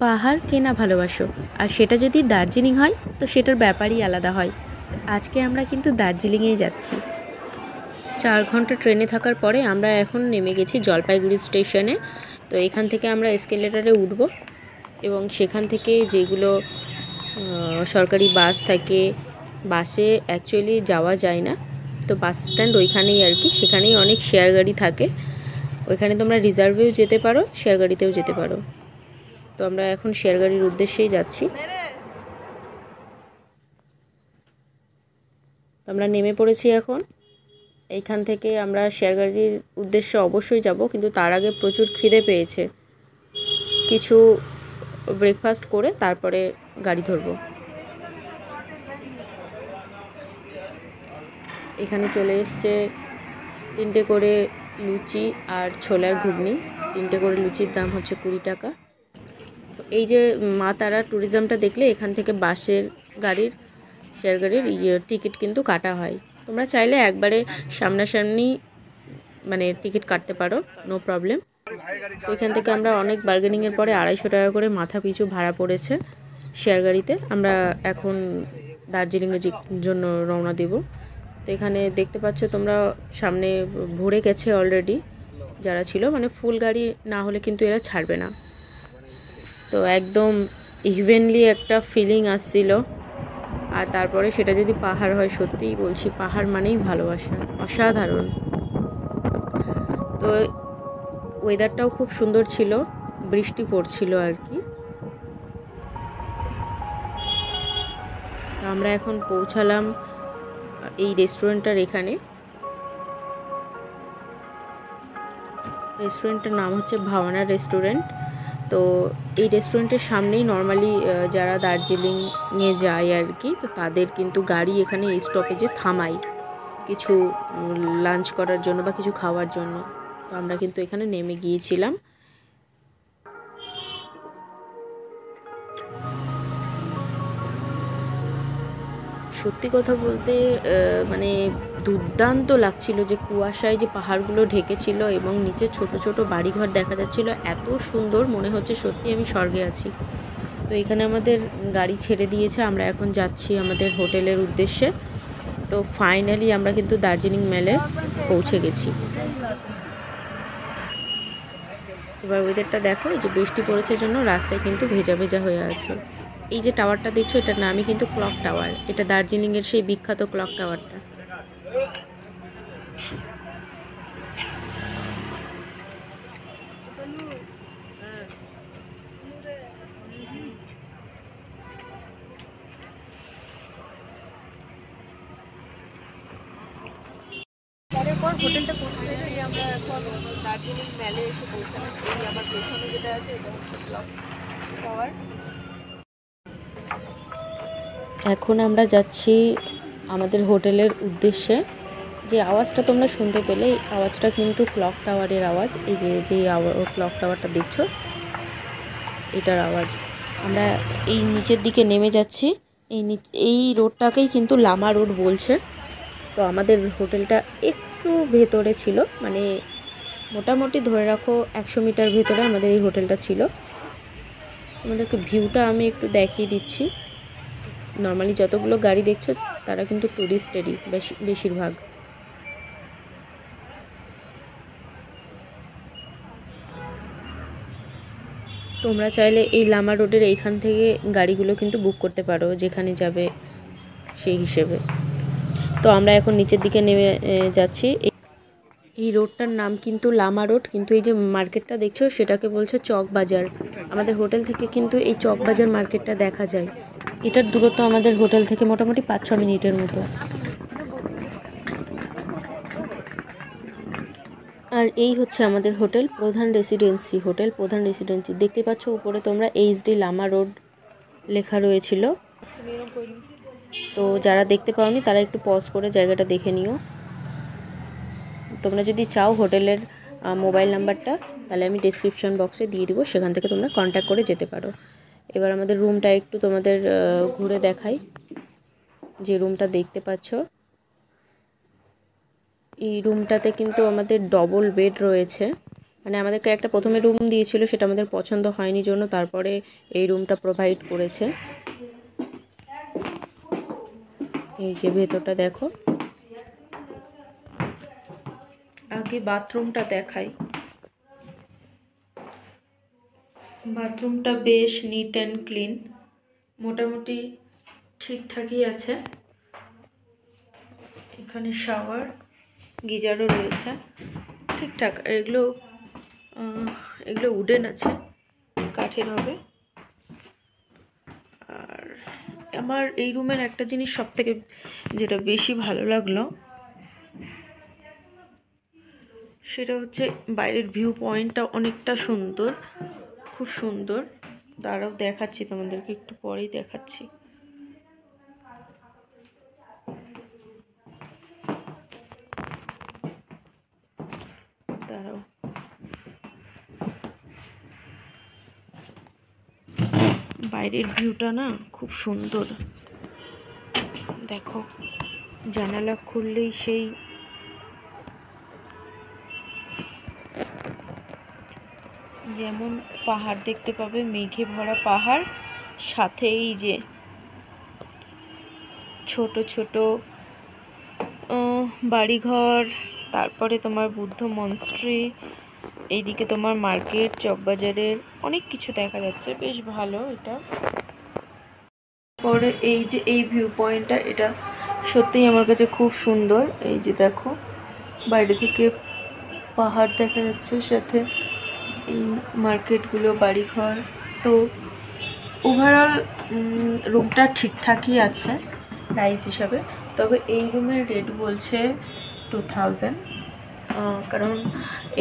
পাহাড় কে না ভালোবাসো, আর সেটা যদি দার্জিলিং হয় তো সেটার ব্যাপারই আলাদা হয়। আজকে আমরা কিন্তু দার্জিলিংয়ে যাচ্ছি। 4 ঘন্টা ট্রেনে থাকার পরে আমরা এখন নেমে গেছি জলপাইগুড়ি স্টেশনে। তো এখান থেকে আমরা এসকেলেটারে উঠব এবং সেখান থেকে যেগুলো সরকারি বাস থাকে, বাসে অ্যাকচুয়ালি যাওয়া যায় না, তো বাস স্ট্যান্ড ওইখানেই আর কি, সেখানেই অনেক শেয়ার গাড়ি থাকে। ওইখানে তোমরা রিজার্ভেও যেতে পারো, শেয়ার গাড়িতেও যেতে পারো। তো আমরা এখন শেয়ার গাড়ির উদ্দেশ্যেই যাচ্ছি। তো আমরা নেমে পড়েছি এখন। এইখান থেকে আমরা শেয়ার গাড়ির উদ্দেশ্যে অবশ্যই যাব, কিন্তু তার আগে প্রচুর খিদে পেয়েছে। কিছু ব্রেকফাস্ট করে তারপরে গাড়ি ধরবো। এখানে চলে এসছে 3টে করে লুচি আর ছোলার ঘুগনি। 3টে করে লুচির দাম হচ্ছে 20 টাকা। তো এই যে মা তারা ট্যুরিজমটা দেখলে, এখান থেকে বাসের গাড়ির শেয়ার গাড়ির টিকিট কিন্তু কাটা হয়। তোমরা চাইলে একবারে সামনাসামনি মানে টিকিট কাটতে পারো, নো প্রবলেম। তো এখান থেকে আমরা অনেক বার্গেনিংয়ের পরে 250 টাকা করে মাথা পিছু ভাড়া পড়েছে শেয়ার গাড়িতে। আমরা এখন দার্জিলিংয়ের জন্য রওনা দেব। তো এখানে দেখতে পাচ্ছ তোমরা, সামনে ভরে গেছে অলরেডি যারা ছিল, মানে ফুল গাড়ি না হলে কিন্তু এরা ছাড়বে না। তো একদম ইভেনলি একটা ফিলিং আসছিল। আর তারপরে সেটা যদি পাহাড় হয়, সত্যিই বলছি পাহাড় মানেই ভালোবাসা, অসাধারণ। তো ওয়েদারটাও খুব সুন্দর ছিল, বৃষ্টি পড়ছিল আর কি। আমরা এখন পৌঁছালাম এই রেস্টুরেন্টটার এখানে। রেস্টুরেন্টটার নাম হচ্ছে ভাওনা রেস্টুরেন্ট। তো এই রেস্টুরেন্টের সামনেই নর্মালি যারা দার্জিলিংয়ে যায় আর কি, তো তাদের কিন্তু গাড়ি এখানে এই স্টপেজে থামায় কিছু লাঞ্চ করার জন্য বা কিছু খাওয়ার জন্য। তো আমরা কিন্তু এখানে নেমে গিয়েছিলাম। সত্যি কথা বলতে মানে দুর্দান্ত লাগছিল, যে কুয়াশায় যে পাহাড়গুলো ঢেকেছিল এবং নিচে ছোট ছোট বাড়িঘর দেখা যাচ্ছিল, এত সুন্দর মনে হচ্ছে সত্যি আমি স্বর্গে আছি। তো এখানে আমাদের গাড়ি ছেড়ে দিয়েছে, আমরা এখন যাচ্ছি আমাদের হোটেলের উদ্দেশ্যে। তো ফাইনালি আমরা কিন্তু দার্জিলিং মেলে পৌঁছে গেছি। এবার ওয়েদারটা দেখো, এই যে বৃষ্টি পড়েছে জন্য রাস্তায় কিন্তু ভেজা ভেজা হয়ে আছে। এই যে টাওয়ারটা দেখছো, এটার নামই কিন্তু ক্লক টাওয়ার। এটা দার্জিলিংয়ের সেই বিখ্যাত ক্লক টাওয়ারটা। পরের পর হোটেলটা পৌঁছে গেলে আমরা এখন দার্জিলিং মেলে এসে পৌঁছালাম। এই আমার পেছনে যেটা আছে এটা হচ্ছে ক্লক টাওয়ার। এখন আমরা যাচ্ছি আমাদের হোটেলের উদ্দেশ্যে। যে আওয়াজটা তোমরা শুনতে পেলে, এই আওয়াজটা কিন্তু ক্লক টাওয়ারের আওয়াজ। এই যে ক্লক টাওয়ারটা দেখছো, এটার আওয়াজ। আমরা এই নিচের দিকে নেমে যাচ্ছি। এই রোডটাকেই কিন্তু লামা রোড বলছে। তো আমাদের হোটেলটা একটু ভেতরে ছিল, মানে মোটামুটি ধরে রাখো 100 মিটার ভেতরে আমাদের এই হোটেলটা ছিল। আমাদেরকে ভিউটা আমি একটু দেখিয়ে দিচ্ছি। নর্মালি যতগুলো গাড়ি দেখছো তারা কিন্তু ট্যুরিস্টেরই বেশিরভাগ। তোমরা চাইলে এই লামা রোডের এইখান থেকে গাড়িগুলো কিন্তু বুক করতে পারো যেখানে যাবে সেই হিসেবে। তো আমরা এখন নিচের দিকে নেমে যাচ্ছি। এই রোডটার নাম কিন্তু লামা রোড, কিন্তু এই যে মার্কেটটা দেখছো সেটাকে বলছে চক বাজার। আমাদের হোটেল থেকে কিন্তু এই চক বাজার মার্কেটটা দেখা যায়। এটার দূরত্ব আমাদের হোটেল থেকে মোটামুটি 5-6 মিনিটের মতো। আর এই হচ্ছে আমাদের হোটেল প্রধান রেসিডেন্সি। হোটেল প্রধান রেসিডেন্সি দেখতে পাচ্ছ উপরে তোমরা, এইচডি লামা রোড লেখা রয়েছিল। তো যারা দেখতে পাওনি তারা একটু পজ করে জায়গাটা দেখে নিও। তোমরা যদি চাও হোটেলের মোবাইল নাম্বারটা, তাহলে আমি ডেসক্রিপশন বক্সে দিয়ে দিব, সেখান থেকে তোমরা কন্ট্যাক্ট করে যেতে পারো। এবার আমাদের রুমটা একটু তোমাদের ঘুরে দেখাই। যে রুমটা দেখতে পাচ্ছ, এই রুমটাতে কিন্তু আমাদের ডবল বেড রয়েছে। মানে আমাদেরকে একটা প্রথমে রুম দিয়েছিল, সেটা আমাদের পছন্দ হয়নি জন্য তারপরে এই রুমটা প্রোভাইড করেছে। এই যে ভেতরটা দেখো। আগে বাথরুমটা দেখাই। বাথরুমটা বেশ নিট অ্যান্ড ক্লিন, মোটামুটি ঠিকঠাকই আছে। এখানে শাওয়ার, গিজারও রয়েছে ঠিকঠাক। এগুলো উডেন আছে, কাঠের হবে। আর আমার এই রুমের একটা জিনিস সব থেকে যেটা বেশি ভালো লাগলো সেটা হচ্ছে বাইরের ভিউ পয়েন্টটা অনেকটা সুন্দর, খুব সুন্দর। দাঁড়াও দেখাচ্ছি তোমাদেরকে, একটু পরেই দেখাচ্ছি। দাঁড়াও, বাইরের ভিউটা না খুব সুন্দর। দেখো, জানালা খুললেই সেই যেমন পাহাড় দেখতে পাবে, মেঘে ভরা পাহাড়, সাথে এই যে ছোট ছোট বাড়িঘর, তারপরে তোমার বুদ্ধ মনস্ট্রি, এইদিকে তোমার মার্কেট, চকবাজারের অনেক কিছু দেখা যাচ্ছে, বেশ ভালো এটা। পরে এই যে এই ভিউ পয়েন্টটা, এটা সত্যিই আমার কাছে খুব সুন্দর। এই যে দেখো, বাইরে থেকে পাহাড় দেখা যাচ্ছে, সাথে এই মার্কেটগুলো, বাড়িঘর। তো ওভারঅল রুমটা ঠিকঠাকই আছে প্রাইস হিসাবে। তবে এই রুমের রেট বলছে 2000, কারণ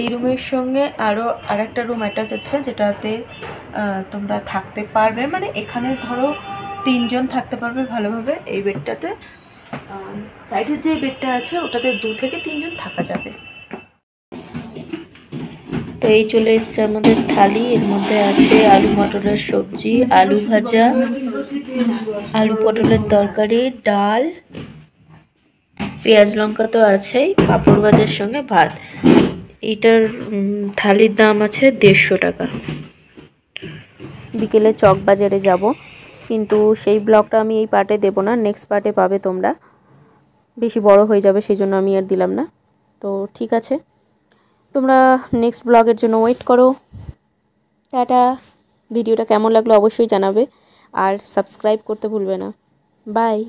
এই রুমের সঙ্গে আরও আরেকটা রুম অ্যাটাচ আছে, যেটাতে তোমরা থাকতে পারবে। মানে এখানে ধরো 3 জন থাকতে পারবে ভালোভাবে এই বেডটাতে। সাইডের যে বেডটা আছে ওটাতে 2 থেকে 3 জন থাকা যাবে। তো এই চলে এসছে আমাদের থালি। এর মধ্যে আছে আলু মটরের সবজি, আলু ভাজা, আলু পটলের তরকারি, ডাল, পেঁয়াজ লঙ্কা তো আছেই, পাঁপড় ভাজার সঙ্গে ভাত। এইটার থালির দাম আছে 150 টাকা। বিকেলে চক বাজারে যাব, কিন্তু সেই ব্লগটা আমি এই পার্টে দেবো না, নেক্সট পার্টে পাবে তোমরা। বেশি বড় হয়ে যাবে, সেই জন্য আমি আর দিলাম না। তো ঠিক আছে, তোমরা নেক্সট ব্লগের জন্য ওয়েট করো। টাটা। ভিডিওটা কেমন লাগলো অবশ্যই জানাবে, আর সাবস্ক্রাইব করতে ভুলবে না। বাই।